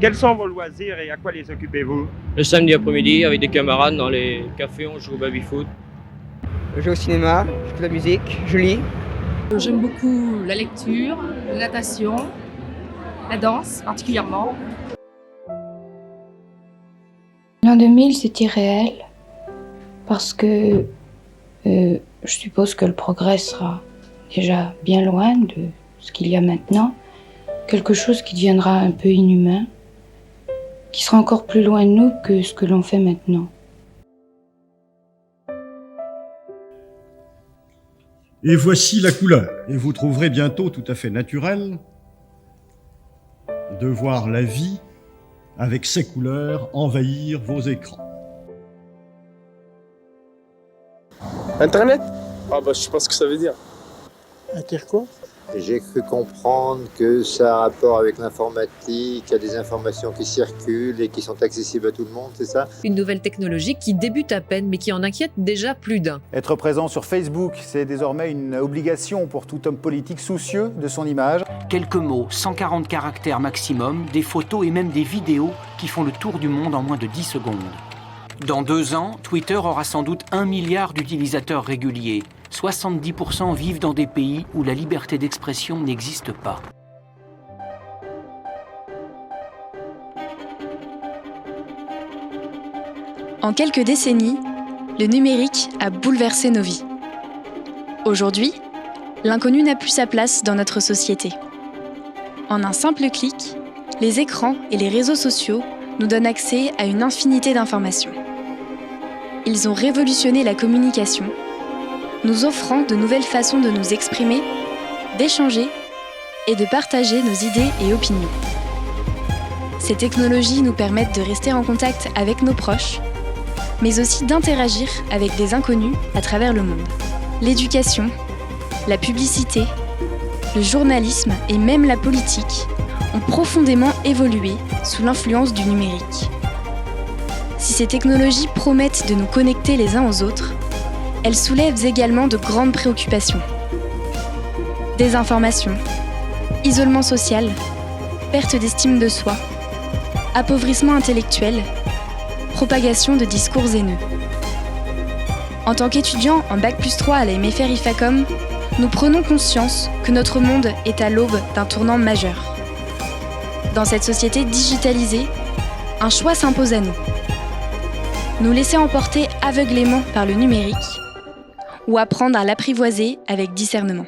Quels sont vos loisirs et à quoi les occupez-vous? Le samedi après-midi, avec des camarades dans les cafés, on joue au baby-foot. Je vais au cinéma, je fais de la musique, je lis. J'aime beaucoup la lecture, la natation, la danse particulièrement. L'an 2000, c'était réel parce que je suppose que le progrès sera déjà bien loin de ce qu'il y a maintenant. Quelque chose qui deviendra un peu inhumain, qui sera encore plus loin de nous que ce que l'on fait maintenant. Et voici la couleur. Et vous trouverez bientôt tout à fait naturel de voir la vie avec ces couleurs envahir vos écrans. Internet? Ah bah je sais pas ce que ça veut dire. Dire quoi? J'ai cru comprendre que ça a rapport avec l'informatique, il y a des informations qui circulent et qui sont accessibles à tout le monde, c'est ça? Une nouvelle technologie qui débute à peine mais qui en inquiète déjà plus d'un. Être présent sur Facebook, c'est désormais une obligation pour tout homme politique soucieux de son image. Quelques mots, 140 caractères maximum, des photos et même des vidéos qui font le tour du monde en moins de 10 secondes. Dans 2 ans, Twitter aura sans doute 1 milliard d'utilisateurs réguliers. 70% vivent dans des pays où la liberté d'expression n'existe pas. En quelques décennies, le numérique a bouleversé nos vies. Aujourd'hui, l'inconnu n'a plus sa place dans notre société. En un simple clic, les écrans et les réseaux sociaux nous donnent accès à une infinité d'informations. Ils ont révolutionné la communication, nous offrant de nouvelles façons de nous exprimer, d'échanger et de partager nos idées et opinions. Ces technologies nous permettent de rester en contact avec nos proches, mais aussi d'interagir avec des inconnus à travers le monde. L'éducation, la publicité, le journalisme et même la politique ont profondément évolué sous l'influence du numérique. Si ces technologies promettent de nous connecter les uns aux autres, elles soulèvent également de grandes préoccupations. Désinformation, isolement social, perte d'estime de soi, appauvrissement intellectuel, propagation de discours haineux. En tant qu'étudiants en Bac+3 à la MFR IFACOM, nous prenons conscience que notre monde est à l'aube d'un tournant majeur. Dans cette société digitalisée, un choix s'impose à nous. Nous laisser emporter aveuglément par le numérique ou apprendre à l'apprivoiser avec discernement.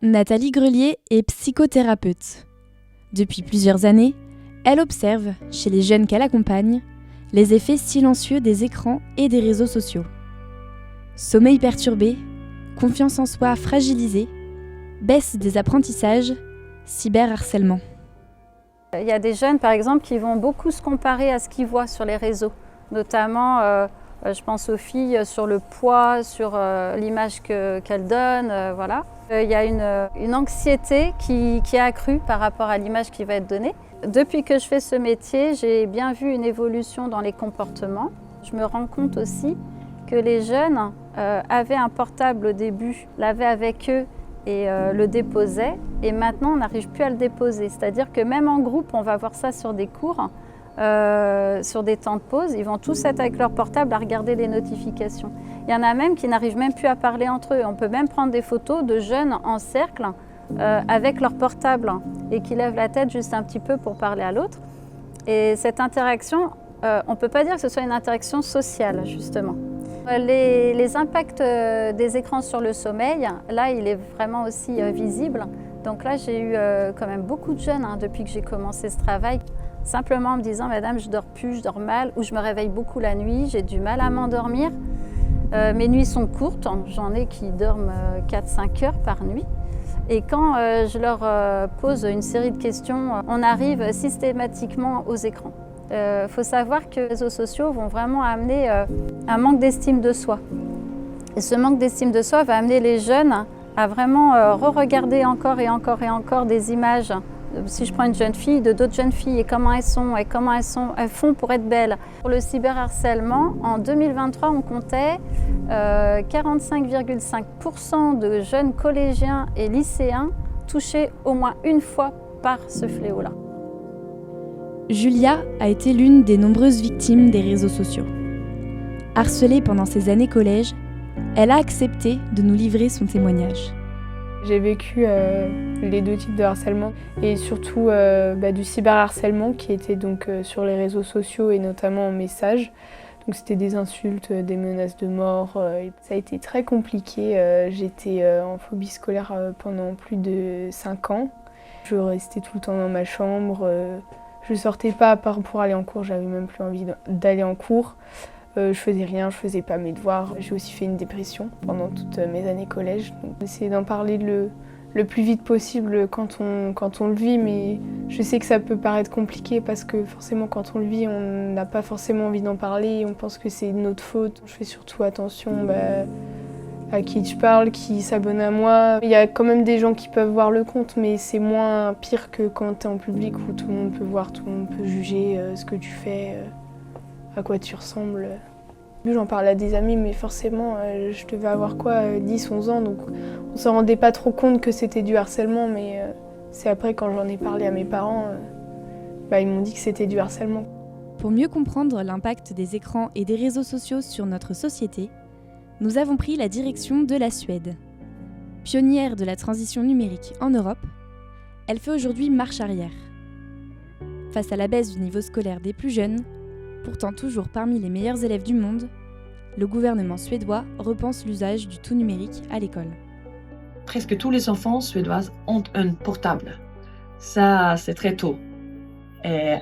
Nathalie Grelier est psychothérapeute. Depuis plusieurs années, elle observe, chez les jeunes qu'elle accompagne, les effets silencieux des écrans et des réseaux sociaux. Sommeil perturbé, confiance en soi fragilisée, baisse des apprentissages, cyberharcèlement. Il y a des jeunes, par exemple, qui vont beaucoup se comparer à ce qu'ils voient sur les réseaux, notamment, je pense aux filles, sur le poids, sur l'image qu'elles donnent, voilà. Il y a une anxiété qui est accrue par rapport à l'image qui va être donnée. Depuis que je fais ce métier, j'ai bien vu une évolution dans les comportements. Je me rends compte aussi que les jeunes avaient un portable au début, l'avaient avec eux et le déposaient. Et maintenant, on n'arrive plus à le déposer. C'est-à-dire que même en groupe, on va voir ça sur des cours, sur des temps de pause, ils vont tous être avec leur portable à regarder les notifications. Il y en a même qui n'arrivent même plus à parler entre eux. On peut même prendre des photos de jeunes en cercle avec leur portable et qui lèvent la tête juste un petit peu pour parler à l'autre. Et cette interaction, on ne peut pas dire que ce soit une interaction sociale, justement. Les impacts des écrans sur le sommeil, là, il est vraiment aussi visible. Donc là, j'ai eu quand même beaucoup de jeunes depuis que j'ai commencé ce travail, simplement en me disant « Madame, je dors plus, je dors mal » ou « Je me réveille beaucoup la nuit, j'ai du mal à m'endormir ». Mes nuits sont courtes, j'en ai qui dorment 4-5 heures par nuit. Et quand je leur pose une série de questions, on arrive systématiquement aux écrans. Faut savoir que les réseaux sociaux vont vraiment amener un manque d'estime de soi. Et ce manque d'estime de soi va amener les jeunes à vraiment re-regarder encore et encore et encore des images si je prends une jeune fille, de d'autres jeunes filles et comment elles font pour être belles. Pour le cyberharcèlement, en 2023, on comptait 45,5% de jeunes collégiens et lycéens touchés au moins une fois par ce fléau-là. Julia a été l'une des nombreuses victimes des réseaux sociaux. Harcelée pendant ses années collège, elle a accepté de nous livrer son témoignage. J'ai vécu les deux types de harcèlement et surtout du cyberharcèlement qui était donc sur les réseaux sociaux et notamment en message. Donc c'était des insultes, des menaces de mort. Ça a été très compliqué. J'étais en phobie scolaire pendant plus de 5 ans. Je restais tout le temps dans ma chambre. Je sortais pas à part pour aller en cours. J'avais même plus envie d'aller en cours. Je faisais rien, je faisais pas mes devoirs. J'ai aussi fait une dépression pendant toutes mes années collège. Donc j'essaie d'en parler le plus vite possible quand on le vit, mais je sais que ça peut paraître compliqué parce que forcément quand on le vit, on n'a pas forcément envie d'en parler, on pense que c'est notre faute. Je fais surtout attention à qui je parle, qui s'abonne à moi. Il y a quand même des gens qui peuvent voir le compte, mais c'est moins pire que quand tu es en public où tout le monde peut voir, tout le monde peut juger ce que tu fais. À quoi tu ressembles. J'en parle à des amis, mais forcément, je devais avoir 10, 11 ans, donc on s'en rendait pas trop compte que c'était du harcèlement, mais c'est après, quand j'en ai parlé à mes parents, ils m'ont dit que c'était du harcèlement. Pour mieux comprendre l'impact des écrans et des réseaux sociaux sur notre société, nous avons pris la direction de la Suède. Pionnière de la transition numérique en Europe, elle fait aujourd'hui marche arrière. Face à la baisse du niveau scolaire des plus jeunes, pourtant toujours parmi les meilleurs élèves du monde, le gouvernement suédois repense l'usage du tout numérique à l'école. Presque tous les enfants suédois ont un portable. Ça, c'est très tôt. Et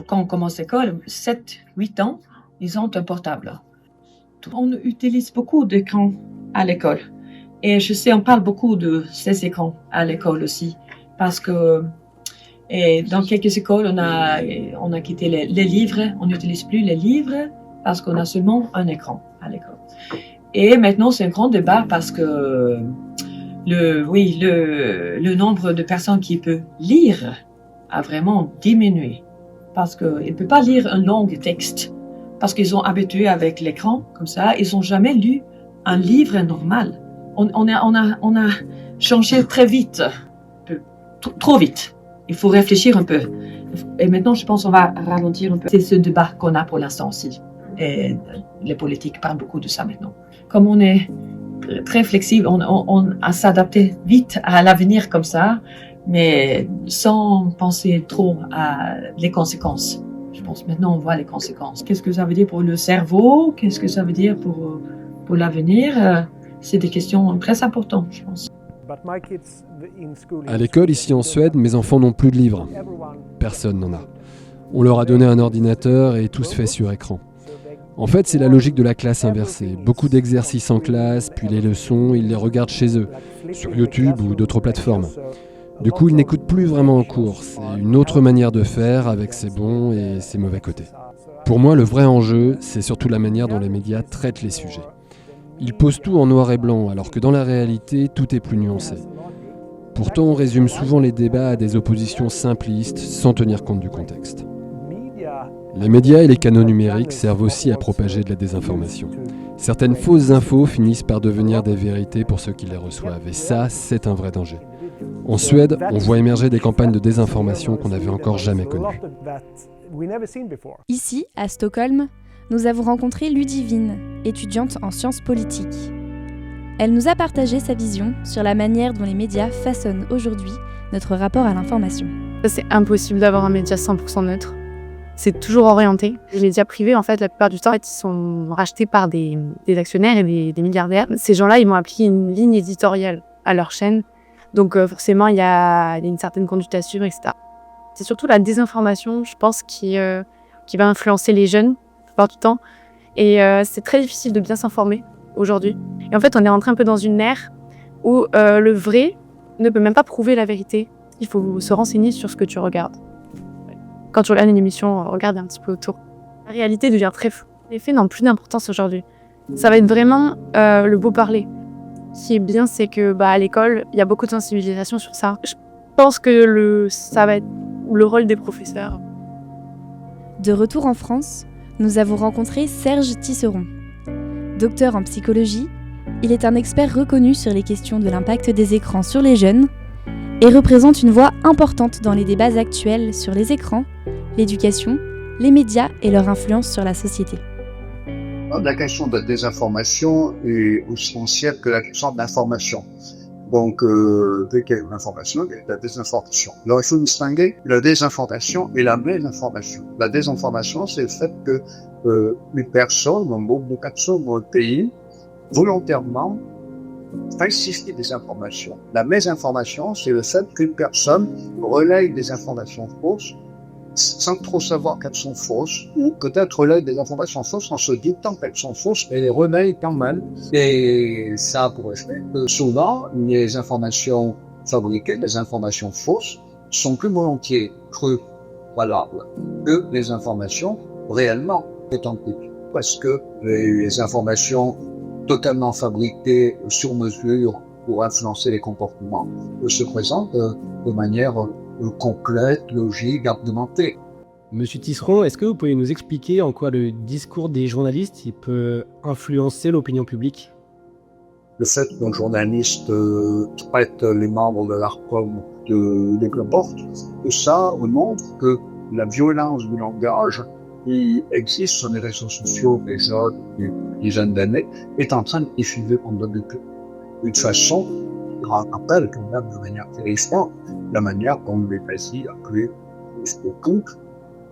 quand on commence l'école, 7-8 ans, ils ont un portable. On utilise beaucoup d'écrans à l'école. Et je sais, on parle beaucoup de ces écrans à l'école aussi. Parce que et dans quelques écoles, on a quitté les livres. On n'utilise plus les livres parce qu'on a seulement un écran à l'école. Et maintenant, c'est un grand débat parce que le nombre de personnes qui peuvent lire a vraiment diminué. Parce qu'ils ne peuvent pas lire un long texte. Parce qu'ils sont habitués avec l'écran, comme ça. Ils n'ont jamais lu un livre normal. On a changé très vite. Trop vite. Il faut réfléchir un peu. Et maintenant, je pense qu'on va ralentir un peu. C'est ce débat qu'on a pour l'instant aussi. Et les politiques parlent beaucoup de ça maintenant. Comme on est très flexible, on a s'adapté vite à l'avenir comme ça, mais sans penser trop à les conséquences. Je pense maintenant on voit les conséquences. Qu'est-ce que ça veut dire pour le cerveau? Qu'est-ce que ça veut dire pour l'avenir? C'est des questions très importantes, je pense. À l'école, ici en Suède, mes enfants n'ont plus de livres. Personne n'en a. On leur a donné un ordinateur et tout se fait sur écran. En fait, c'est la logique de la classe inversée. Beaucoup d'exercices en classe, puis les leçons, ils les regardent chez eux, sur YouTube ou d'autres plateformes. Du coup, ils n'écoutent plus vraiment en cours. C'est une autre manière de faire avec ses bons et ses mauvais côtés. Pour moi, le vrai enjeu, c'est surtout la manière dont les médias traitent les sujets. Ils posent tout en noir et blanc, alors que dans la réalité, tout est plus nuancé. Pourtant, on résume souvent les débats à des oppositions simplistes, sans tenir compte du contexte. Les médias et les canaux numériques servent aussi à propager de la désinformation. Certaines fausses infos finissent par devenir des vérités pour ceux qui les reçoivent, et ça, c'est un vrai danger. En Suède, on voit émerger des campagnes de désinformation qu'on n'avait encore jamais connues. Ici, à Stockholm, nous avons rencontré Ludivine, étudiante en sciences politiques. Elle nous a partagé sa vision sur la manière dont les médias façonnent aujourd'hui notre rapport à l'information. C'est impossible d'avoir un média 100% neutre. C'est toujours orienté. Les médias privés, en fait, la plupart du temps, ils sont rachetés par des actionnaires et des milliardaires. Ces gens-là, ils vont appliquer une ligne éditoriale à leur chaîne. Donc forcément, il y a une certaine conduite à suivre, etc. C'est surtout la désinformation, je pense, qui va influencer les jeunes, la plupart du temps. Et c'est très difficile de bien s'informer aujourd'hui. Et en fait, on est rentré un peu dans une ère où le vrai ne peut même pas prouver la vérité. Il faut se renseigner sur ce que tu regardes. Quand tu regardes une émission, regarde un petit peu autour. La réalité devient très floue. Les faits n'ont plus d'importance aujourd'hui. Ça va être vraiment le beau parler. Ce qui est bien, c'est que à l'école, il y a beaucoup de sensibilisation sur ça. Je pense que ça va être le rôle des professeurs. De retour en France, nous avons rencontré Serge Tisseron. Docteur en psychologie, il est un expert reconnu sur les questions de l'impact des écrans sur les jeunes et représente une voix importante dans les débats actuels sur les écrans, l'éducation, les médias et leur influence sur la société. La question de la désinformation est aussi ancienne que la question de l'information. Donc, dès qu'il y a une information, il y a la désinformation. Alors, il faut distinguer la désinformation et la mésinformation. La désinformation, c'est le fait que les personnes, beaucoup de personnes dans le pays, volontairement, falsifient des informations. La mésinformation, c'est le fait qu'une personne relaye des informations fausses sans trop savoir qu'elles sont fausses, ou peut-être relaye des informations fausses en se disant qu'elles sont fausses, mais les relaye quand même. Et ça a pour effet que souvent, les informations fabriquées, les informations fausses, sont plus volontiers crues, valables, que les informations réellement authentiques. Parce que les informations totalement fabriquées sur mesure pour influencer les comportements se présentent de manière complète, logique, argumentée. Monsieur Tisseron, est-ce que vous pouvez nous expliquer en quoi le discours des journalistes peut influencer l'opinion publique? Le fait qu'un journaliste traite les membres de l'ARCOM de n'importe, ça montre que la violence du langage qui existe sur les réseaux sociaux déjà depuis une dizaine d'années est en train de diffuser d'une façon qui rappelle quand même de manière terrifiante la manière dont les nazis appelaient Facebook.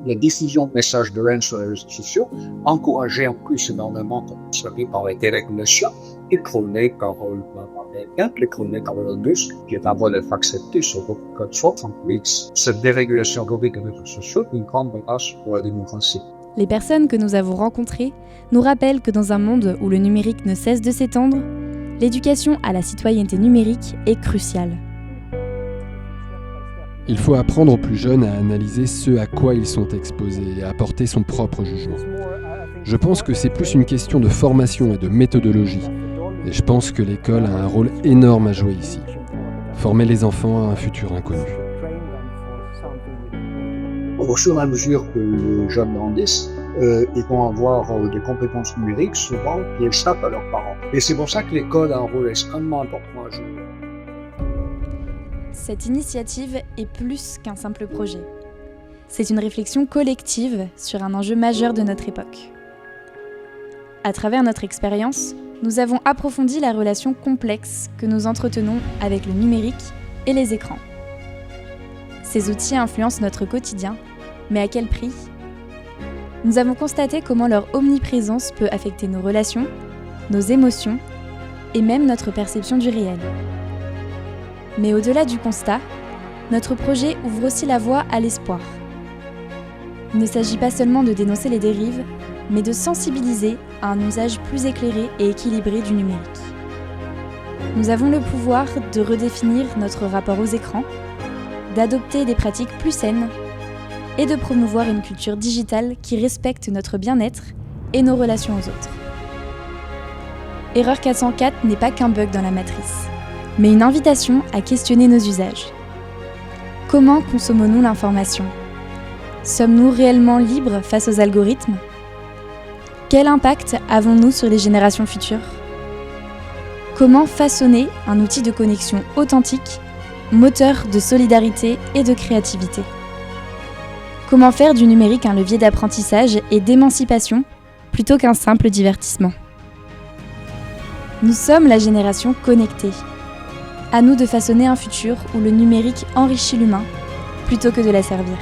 La diffusion de messages de haine sur les réseaux sociaux encourageait en plus énormément, comme vous savez, par les dérégulations, et prônait Carole Bain, les prônait Carole Bus, qui est en voie d'être accepté sur votre code source en plus. Cette dérégulation globale des réseaux sociaux est une grande menace pour la démocratie. Les personnes que nous avons rencontrées nous rappellent que dans un monde où le numérique ne cesse de s'étendre, l'éducation à la citoyenneté numérique est cruciale. Il faut apprendre aux plus jeunes à analyser ce à quoi ils sont exposés et à apporter son propre jugement. Je pense que c'est plus une question de formation et de méthodologie. Et je pense que l'école a un rôle énorme à jouer ici. Former les enfants à un futur inconnu. Au fur et à mesure que les jeunes grandissent, ils vont avoir des compétences numériques souvent qui échappent à leurs parents. Et c'est pour ça que l'école a un rôle extrêmement important à jouer. Cette initiative est plus qu'un simple projet. C'est une réflexion collective sur un enjeu majeur de notre époque. À travers notre expérience, nous avons approfondi la relation complexe que nous entretenons avec le numérique et les écrans. Ces outils influencent notre quotidien, mais à quel prix ? Nous avons constaté comment leur omniprésence peut affecter nos relations, nos émotions et même notre perception du réel. Mais au-delà du constat, notre projet ouvre aussi la voie à l'espoir. Il ne s'agit pas seulement de dénoncer les dérives, mais de sensibiliser à un usage plus éclairé et équilibré du numérique. Nous avons le pouvoir de redéfinir notre rapport aux écrans, d'adopter des pratiques plus saines et de promouvoir une culture digitale qui respecte notre bien-être et nos relations aux autres. Erreur 404 n'est pas qu'un bug dans la matrice, mais une invitation à questionner nos usages. Comment consommons-nous l'information ? Sommes-nous réellement libres face aux algorithmes ? Quel impact avons-nous sur les générations futures ? Comment façonner un outil de connexion authentique, moteur de solidarité et de créativité ? Comment faire du numérique un levier d'apprentissage et d'émancipation plutôt qu'un simple divertissement ? Nous sommes la génération connectée. À nous de façonner un futur où le numérique enrichit l'humain plutôt que de l'asservir.